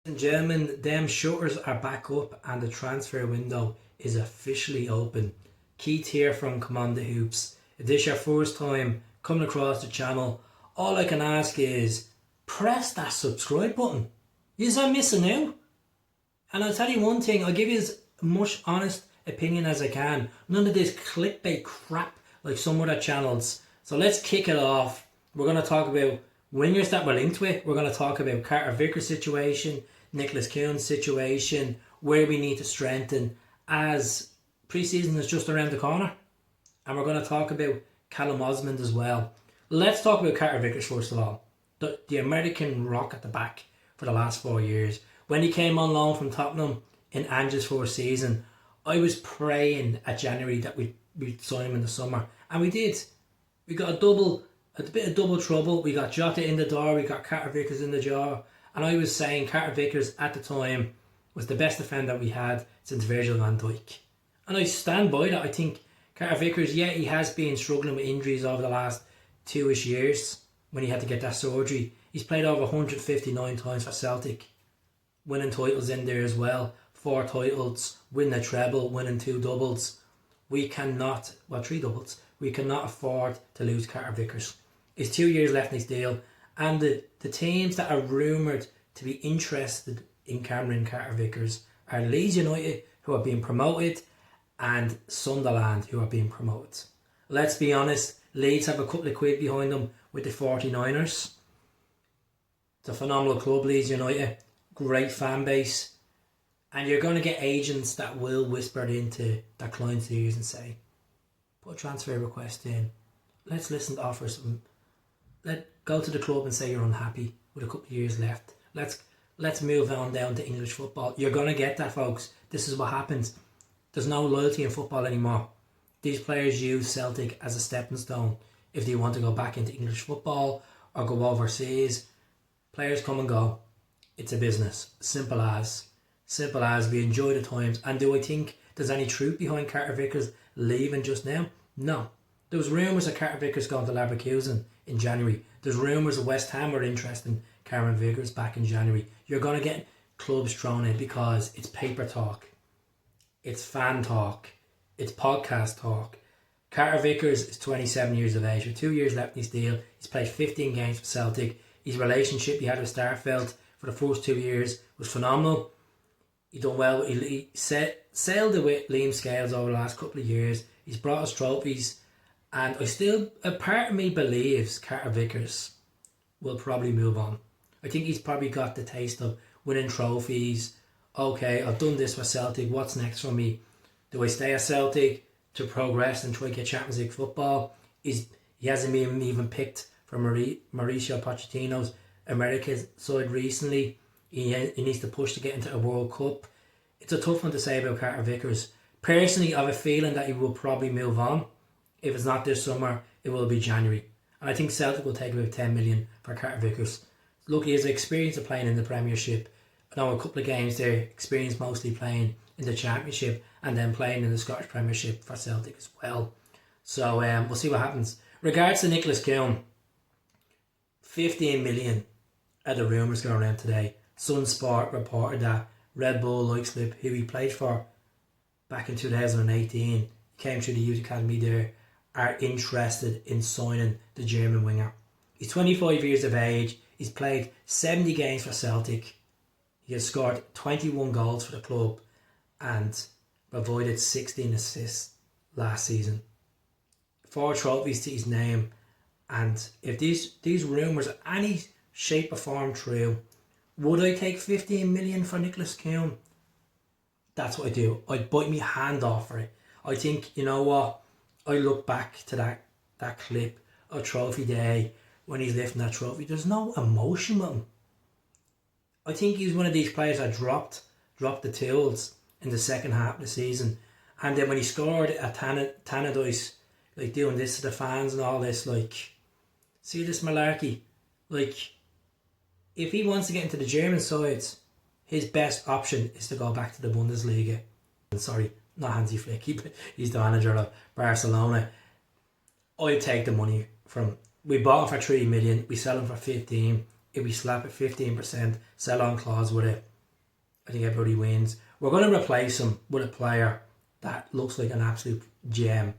And gentlemen, them shutters are back up and the transfer window is officially open. Keith here from Commander Hoops. If this is your first time coming across the channel, all I can ask is press that subscribe button. You're missing out. And I'll tell you one thing, I'll give you as much honest opinion as I can. None of this clickbait crap like some other channels. So let's kick it off. We're going to talk about wingers that we're linked with. We're going to talk about Carter Vickers' situation, Nicholas Kuhn's situation, where we need to strengthen as pre-season is just around the corner. And we're going to talk about Callum Osmand as well. Let's talk about Carter Vickers first of all. The American rock at the back for the last 4 years. When he came on loan from Tottenham in Ange's first season, I was praying at January that we'd sign him in the summer. And we did. We got a bit of double trouble. We got Jota in the door, we got Carter Vickers in the jaw. And I was saying Carter Vickers at the time was the best defender we had since Virgil van Dijk. And I stand by that. I think Carter Vickers, yeah, he has been struggling with injuries over the last 2-ish years when he had to get that surgery. He's played over 159 times for Celtic, winning titles in there as well. 4 titles, winning a treble, winning 2 doubles. We cannot, well, 3 doubles. We cannot afford to lose Carter Vickers. He's 2 years left in his deal. And the teams that are rumoured to be interested in Cameron Carter Vickers are Leeds United, who are being promoted, and Sunderland, who are being promoted. Let's be honest, Leeds have a couple of quid behind them with the 49ers. It's a phenomenal club, Leeds United. Great fan base. And you're going to get agents that will whisper into their clients' ears and say, put a transfer request in. Let's listen to offers. Go to the club and say you're unhappy with a couple of years left. Let's move on down to English football. You're going to get that, folks. This is what happens. There's no loyalty in football anymore. These players use Celtic as a stepping stone if they want to go back into English football or go overseas. Players come and go. It's a business. Simple as. Simple as. We enjoy the times. And do I think there's any truth behind Carter Vickers leaving just now? No. There was rumours of Carter Vickers going to Leverkusen in January. There's rumours of West Ham were interested in Cameron Vickers back in January. You're going to get clubs thrown in because it's paper talk. It's fan talk. It's podcast talk. Carter Vickers is 27 years of age with 2 years left in his deal. He's played 15 games for Celtic. His relationship he had with Starfelt for the first 2 years was phenomenal. He done well. He sailed it with Liam Scales over the last couple of years. He's brought us trophies. And a part of me believes Carter Vickers will probably move on. I think he's probably got the taste of winning trophies. Okay, I've done this for Celtic. What's next for me? Do I stay at Celtic to progress and try to get Champions League football? He hasn't been even picked for Mauricio Pochettino's American side recently. He needs to push to get into a World Cup. It's a tough one to say about Carter Vickers. Personally, I have a feeling that he will probably move on. If it's not this summer, it will be January. And I think Celtic will take about 10 million for Carter Vickers. Look, he has experience of playing in the Premiership. I know a couple of games there, experience mostly playing in the Championship and then playing in the Scottish Premiership for Celtic as well. So we'll see what happens. Regards to Nicholas Kuhn, 15 million are the rumours going around today. Sun Sport reported that Red Bull Leipzig, who he played for back in 2018, came through the youth academy there, are interested in signing the German winger. He's 25 years of age. He's played 70 games for Celtic. He has scored 21 goals for the club and provided 16 assists last season. 4 trophies to his name. And if these rumours are any shape or form true, would I take 15 million for Nicholas Kuhn? That's what I do. I'd bite my hand off for it. I think, you know what, I look back to that clip of Trophy Day when he's lifting that trophy. There's no emotion with him. I think he's one of these players that dropped the tools in the second half of the season. And then when he scored at Tannadice, like doing this to the fans and all this, like, see this malarkey? Like, if he wants to get into the German sides, his best option is to go back to the Bundesliga. Sorry, not Hansi Flick. He's the manager of Barcelona. I'd take the money from. We bought him for 3 million. We sell him for 15. If we slap it 15%, sell on clause with it, I think everybody wins. We're going to replace him with a player that looks like an absolute gem.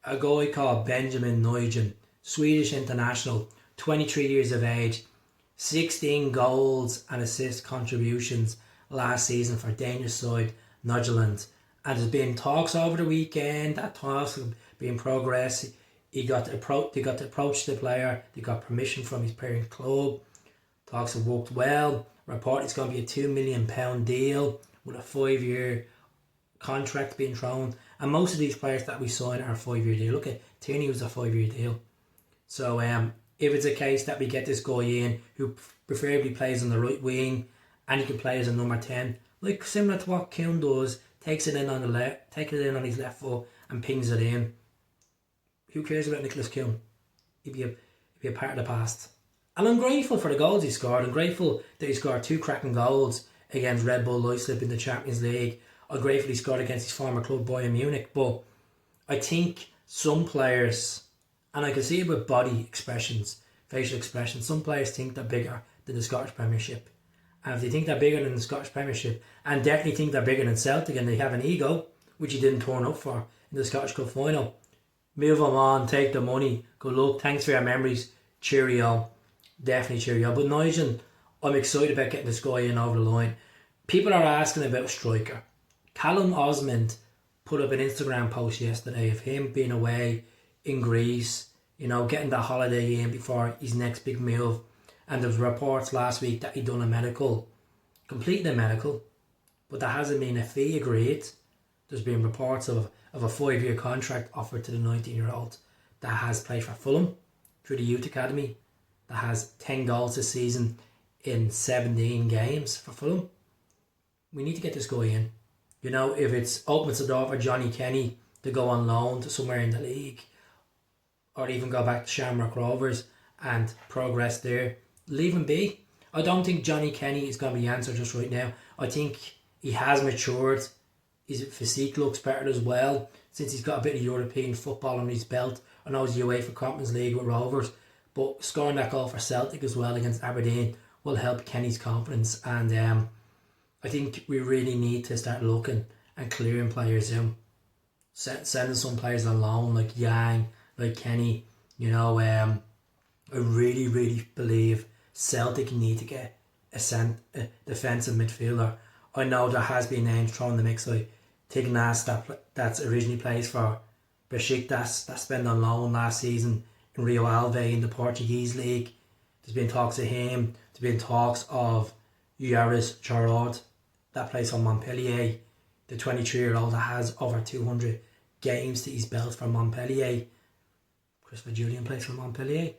A guy called Benjamin Nygren, Swedish international, 23 years of age, 16 goals and assist contributions last season for Danish side Nygren. And there's been talks over the weekend, that talks have been progress. They got to approach the player, they got permission from his parent club. Talks have worked well. Report it's going to be a £2 million deal with a 5-year contract being thrown. And most of these players that we sign are a 5-year deal. Look at Tierney was a 5-year deal. So if it's a case that we get this guy in who preferably plays on the right wing and he can play as a number 10, like similar to what Kuhn does, takes it in on the left, take it in on his left foot and pings it in. Who cares about Nicholas Kuhn? He'd be a part of the past. And I'm grateful for the goals he scored. I'm grateful that he scored 2 cracking goals against Red Bull Leipzig in the Champions League. I'm grateful he scored against his former club Bayern Munich. But I think some players, and I can see it with body expressions, facial expressions, some players think they're bigger than the Scottish Premiership. And if they think they're bigger than the Scottish Premiership, and definitely think they're bigger than Celtic, and they have an ego, which he didn't turn up for in the Scottish Cup final, move them on, take the money, good luck, thanks for your memories, cheerio. Definitely cheerio. But Nigel, I'm excited about getting this guy in over the line. People are asking about a striker. Callum Osmand put up an Instagram post yesterday of him being away in Greece, getting that holiday in before his next big move. And there was reports last week that he'd done a medical, completed a medical, but there hasn't been a fee agreed. There's been reports of a 5-year contract offered to the 19-year-old that has played for Fulham through the youth academy, that has 10 goals this season in 17 games for Fulham. We need to get this guy in. If it's opens the door for Johnny Kenny to go on loan to somewhere in the league, or even go back to Shamrock Rovers and progress there, leave him be. I don't think Johnny Kenny is going to be the answer just right now. I think he has matured. His physique looks better as well since he's got a bit of European football on his belt. I know he's UEFA Conference League with Rovers, but scoring that goal for Celtic as well against Aberdeen will help Kenny's confidence. And I think we really need to start looking and clearing players out. Sending some players on loan like Yang, like Kenny. I really, really believe Celtic need to get a defensive midfielder. I know there has been names thrown in the mix like Tignas that's originally plays for Besiktas, that spent on loan last season in Rio Ave in the Portuguese league. There's been talks of him. There's been talks of Yaris Charod that plays for Montpellier, the 23-year-old that has over 200 games to his belt for Montpellier. Christopher Julian plays for Montpellier.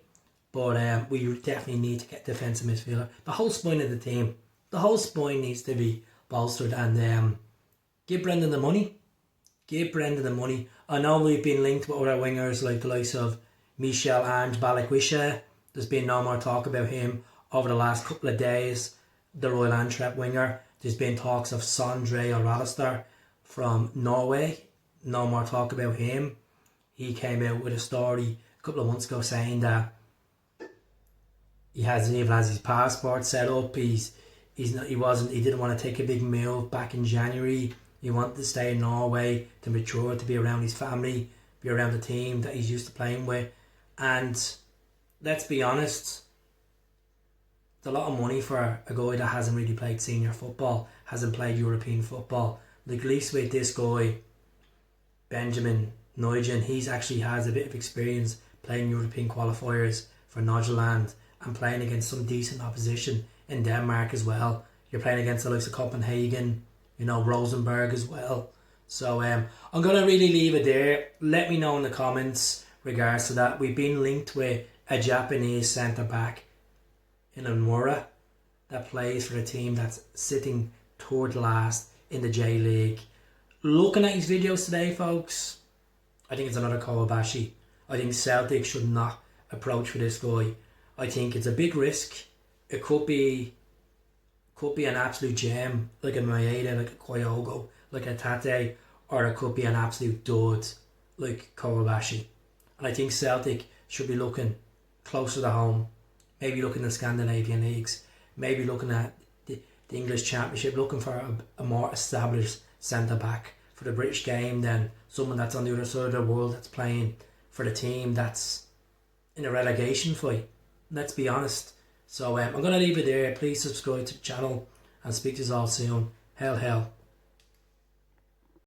But we definitely need to get defensive midfielder. The whole spine of the team, the whole spine needs to be bolstered, and give Brendan the money. Give Brendan the money. I know we've been linked with other wingers like the likes of Michel Ange Balakwisha. There's been no more talk about him over the last couple of days. The Royal Antwerp winger. There's been talks of Sondre Alalister from Norway. No more talk about him. He came out with a story a couple of months ago saying that he hasn't even has his passport set up. He didn't want to take a big move back in January. He wanted to stay in Norway to mature, to be around his family, be around the team that he's used to playing with. And let's be honest, it's a lot of money for a guy that hasn't really played senior football, hasn't played European football. Like at least with this guy, Benjamin Nygren, he's actually has a bit of experience playing European qualifiers for Nordjylland and playing against some decent opposition in Denmark as well. You're playing against the likes of Copenhagen, Rosenborg as well. So I'm going to really leave it there. Let me know in the comments regards to that. We've been linked with a Japanese centre-back in Nomura that plays for a team that's sitting third last in the J-League. Looking at his videos today, folks, I think it's another Kowabashi. I think Celtic should not approach for this guy. I think it's a big risk. It could be an absolute gem, like a Maeda, like a Kyogo, like a Tate, or it could be an absolute dud, like Kowabashi. And I think Celtic should be looking closer to home, maybe looking at Scandinavian leagues, maybe looking at the the English Championship, looking for a more established centre back for the British game than someone that's on the other side of the world that's playing for the team that's in a relegation fight. Let's be honest. So I'm going to leave it there. Please subscribe to the channel and speak to you all soon. Hell.